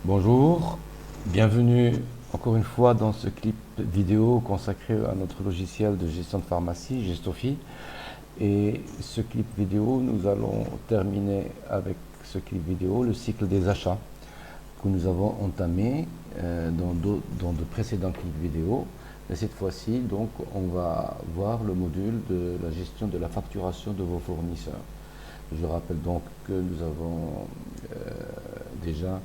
Bonjour, bienvenue encore une fois dans ce clip vidéo consacré à notre logiciel de gestion de pharmacie, Gestofi. Et ce clip vidéo, nous allons terminer avec ce clip vidéo le cycle des achats que nous avons entamé dans de précédents clips vidéo. Mais cette fois-ci, donc, on va voir le module de la gestion de la facturation de vos fournisseurs. Je rappelle donc que nous avons déjà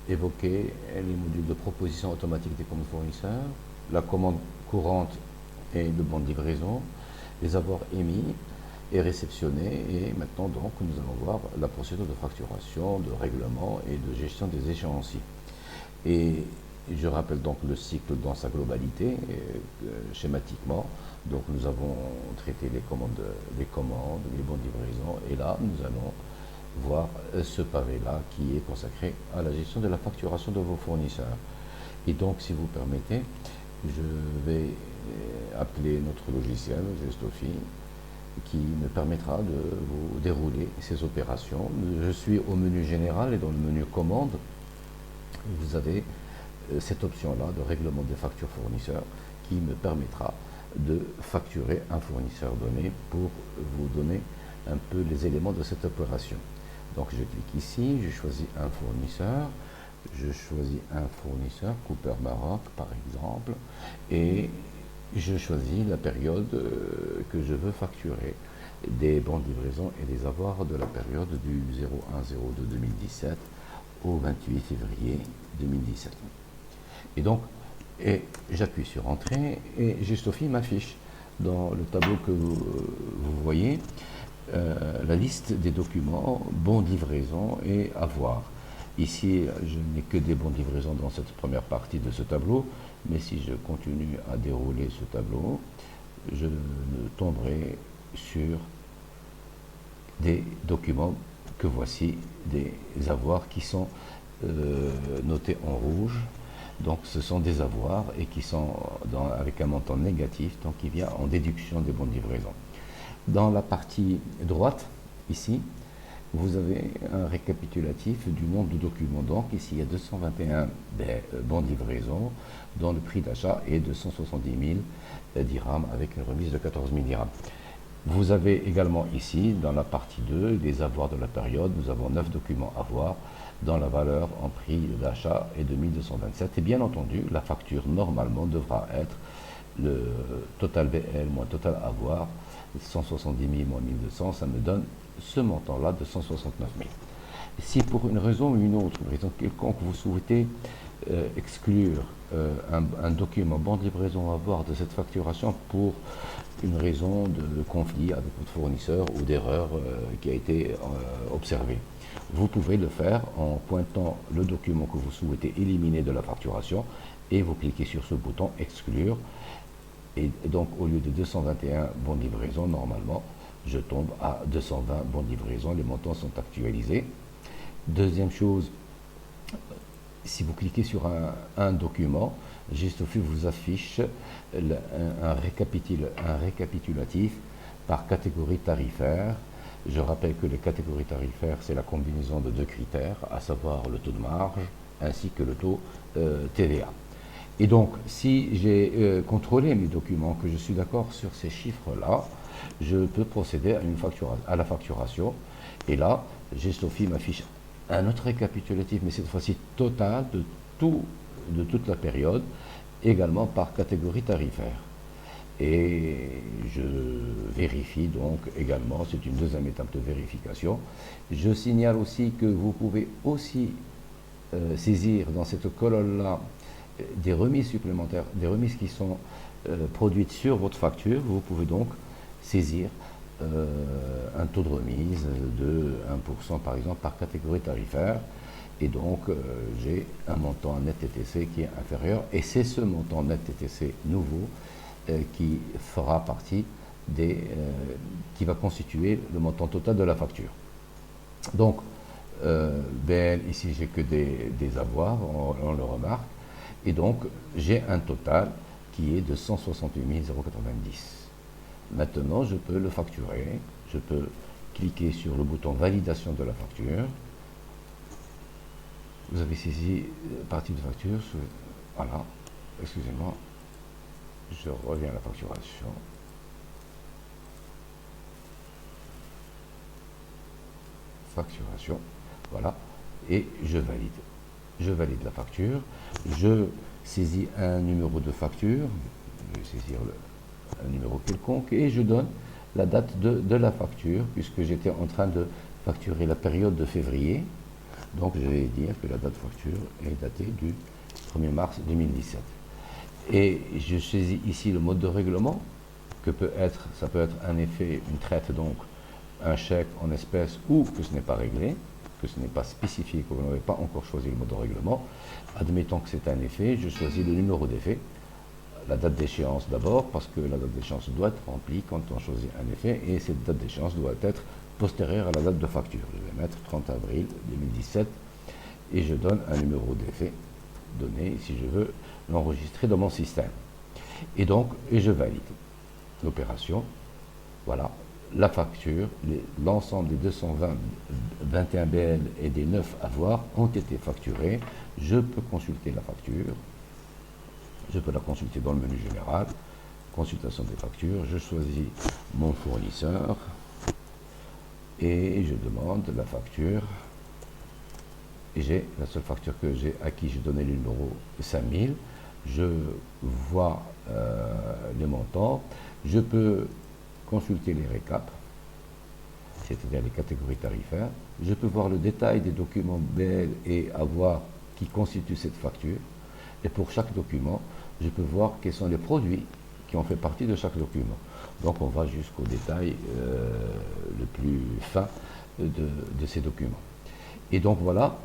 évoqué les modules de proposition automatique des commandes fournisseurs, la commande courante et le bon de livraison, les avoirs émis et réceptionnés, et maintenant donc nous allons voir la procédure de facturation, de règlement et de gestion des échéanciers. Et je rappelle donc le cycle dans sa globalité, schématiquement. Donc nous avons traité les commandes, les bons de livraison, et là nous allons voir ce pavé-là qui est consacré à la gestion de la facturation de vos fournisseurs. Et donc, si vous permettez, je vais appeler notre logiciel, Gestofi, qui me permettra de vous dérouler ces opérations. Je suis au menu général et dans le menu commande, vous avez cette option-là de règlement des factures fournisseurs qui me permettra de facturer un fournisseur donné pour vous donner un peu les éléments de cette opération. Donc je clique ici, je choisis un fournisseur, Cooper Maroc par exemple, et je choisis la période que je veux facturer, des bons de livraison et des avoirs de la période du 01-02 2017 au 28 février 2017. Et donc, j'appuie sur Entrée et Gestofi m'affiche dans le tableau que vous voyez la liste des documents, bons de livraison et avoirs. Ici, je n'ai que des bons de livraison dans cette première partie de ce tableau, mais si je continue à dérouler ce tableau, je tomberai sur des documents que voici, des avoirs qui sont notés en rouge. Donc ce sont des avoirs et qui sont avec un montant négatif, donc qui vient en déduction des bons de livraison. Dans la partie droite, ici, vous avez un récapitulatif du nombre de documents. Donc ici, il y a 221 bons de livraison dont le prix d'achat est de 170 000 dirhams avec une remise de 14 000 dirhams. Vous avez également ici, dans la partie 2, les avoirs de la période. Nous avons 9 documents avoirs dont la valeur en prix d'achat est de 1227. Et bien entendu, la facture normalement devra être le total BL moins total avoir, 170 000 moins 1200, ça me donne ce montant-là de 169 000. Si pour une raison ou une autre, une raison quelconque, vous souhaitez exclure un document bon de livraison à avoir de cette facturation pour une raison de conflit avec votre fournisseur ou d'erreur qui a été observée, vous pouvez le faire en pointant le document que vous souhaitez éliminer de la facturation et vous cliquez sur ce bouton exclure. Et donc, au lieu de 221 bons de livraison, normalement, je tombe à 220 bons de livraison. Les montants sont actualisés. Deuxième chose, si vous cliquez sur un document, Gestofi vous affiche un récapitulatif par catégorie tarifaire. Je rappelle que les catégories tarifaires, c'est la combinaison de deux critères, à savoir le taux de marge ainsi que le taux TVA. Et donc, si j'ai contrôlé mes documents, que je suis d'accord sur ces chiffres-là, je peux procéder à la facturation. Et là, Gestofi m'affiche un autre récapitulatif, mais cette fois-ci total de toute la période, également par catégorie tarifaire. Et je vérifie donc également, c'est une deuxième étape de vérification. Je signale aussi que vous pouvez aussi saisir dans cette colonne-là des remises supplémentaires, des remises qui sont produites sur votre facture. Vous pouvez donc saisir un taux de remise de 1% par exemple par catégorie tarifaire. Et donc j'ai un montant net TTC qui est inférieur. Et c'est ce montant net TTC nouveau qui fera partie qui va constituer le montant total de la facture. Donc, ici j'ai que des avoirs, on le remarque. Et donc, j'ai un total qui est de 168 090. Maintenant, je peux le facturer. Je peux cliquer sur le bouton validation de la facture. vous avez saisi partie de facture. Voilà, excusez-moi, je reviens à la facturation. Facturation, voilà, et je valide. Je valide la facture, je saisis un numéro de facture, je vais saisir un numéro quelconque, et je donne la date de la facture, puisque j'étais en train de facturer la période de février. Donc je vais dire que la date de facture est datée du 1er mars 2017. Et je saisis ici le mode de règlement, que ça peut être un effet, une traite, donc un chèque en espèces, ou que ce n'est pas réglé, que ce n'est pas spécifié, que vous n'avez pas encore choisi le mode de règlement. Admettons que c'est un effet, je choisis le numéro d'effet, la date d'échéance d'abord, parce que la date d'échéance doit être remplie quand on choisit un effet, et cette date d'échéance doit être postérieure à la date de facture. Je vais mettre 30 avril 2017, et je donne un numéro d'effet donné, si je veux l'enregistrer dans mon système. Et donc, je valide l'opération. Voilà, la facture, l'ensemble des 221 BL et des 9 avoirs ont été facturés. Je peux consulter la facture. Je peux la consulter dans le menu général. Consultation des factures. Je choisis mon fournisseur et je demande la facture. Et j'ai la seule facture que j'ai à qui j'ai donné le numéro 5000. Je vois les montants. Je peux consulter les récaps, c'est-à-dire les catégories tarifaires. Je peux voir le détail des documents BL et avoirs qui constituent cette facture. Et pour chaque document, je peux voir quels sont les produits qui ont fait partie de chaque document. Donc on va jusqu'au détail le plus fin de ces documents. Et donc voilà,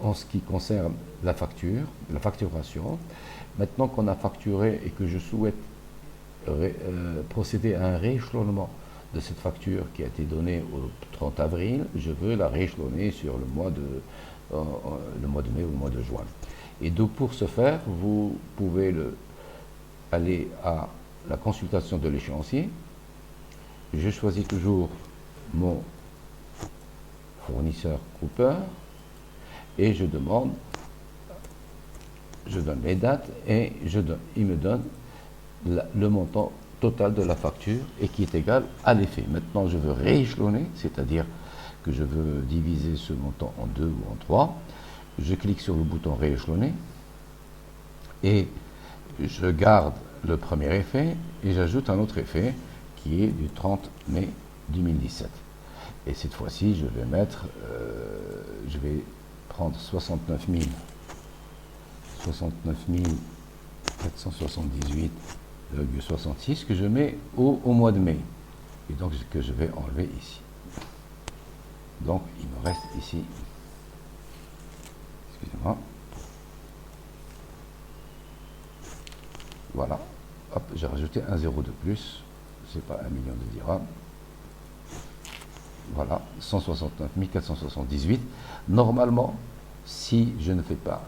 en ce qui concerne la facture, la facturation, maintenant qu'on a facturé et que je souhaite procéder à un rééchelonnement de cette facture qui a été donnée au 30 avril, je veux la rééchelonner sur le mois de mai ou le mois de juin. Et donc pour ce faire, vous pouvez aller à la consultation de l'échéancier. Je choisis toujours mon fournisseur Cooper et je donne les dates et il me donne le montant total de la facture et qui est égal à l'effet. Maintenant, je veux rééchelonner, c'est-à-dire que je veux diviser ce montant en 2 ou en 3. Je clique sur le bouton rééchelonner et je garde le premier effet et j'ajoute un autre effet qui est du 30 mai 2017. Et cette fois-ci, je vais prendre 69 478,66 que je mets au mois de mai et donc que je vais enlever ici. Donc il me reste ici, excusez-moi, voilà, hop, j'ai rajouté un 0 de plus, c'est pas 1 million de dirhams. Voilà, 169 478. Normalement, si je ne fais pas,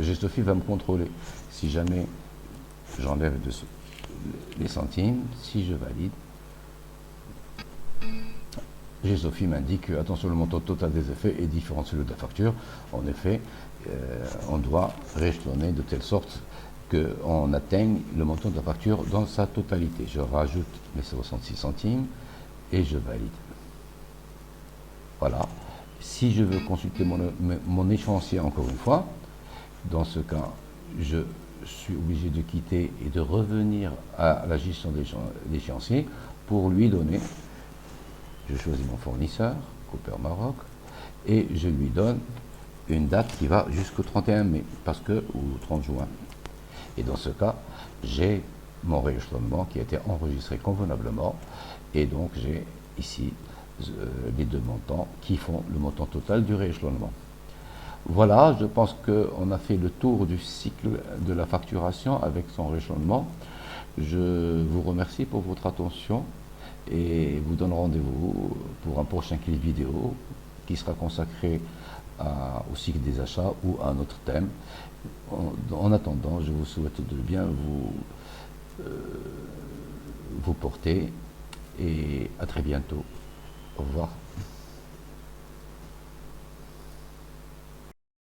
G-Sophie va me contrôler. Si jamais j'enlève les centimes, si je valide, G-Sophie m'indique que, attention, le montant total des effets est différent de celui de la facture. En effet, on doit rééchelonner de telle sorte qu'on atteigne le montant de la facture dans sa totalité. Je rajoute mes 66 centimes et je valide. Voilà. Si je veux consulter mon échéancier encore une fois, dans ce cas, je suis obligé de quitter et de revenir à la gestion de l'échéancier pour lui donner, je choisis mon fournisseur, Cooper Maroc, et je lui donne une date qui va jusqu'au 31 mai, ou 30 juin. Et dans ce cas, j'ai mon rééchelonnement qui a été enregistré convenablement, et donc j'ai ici les deux montants qui font le montant total du rééchelonnement. Voilà, je pense qu'on a fait le tour du cycle de la facturation avec son rééchelonnement. Je vous remercie pour votre attention et vous donne rendez-vous pour un prochain clip vidéo qui sera consacré au cycle des achats ou à un autre thème. En attendant, je vous souhaite de bien vous porter et à très bientôt. Au revoir.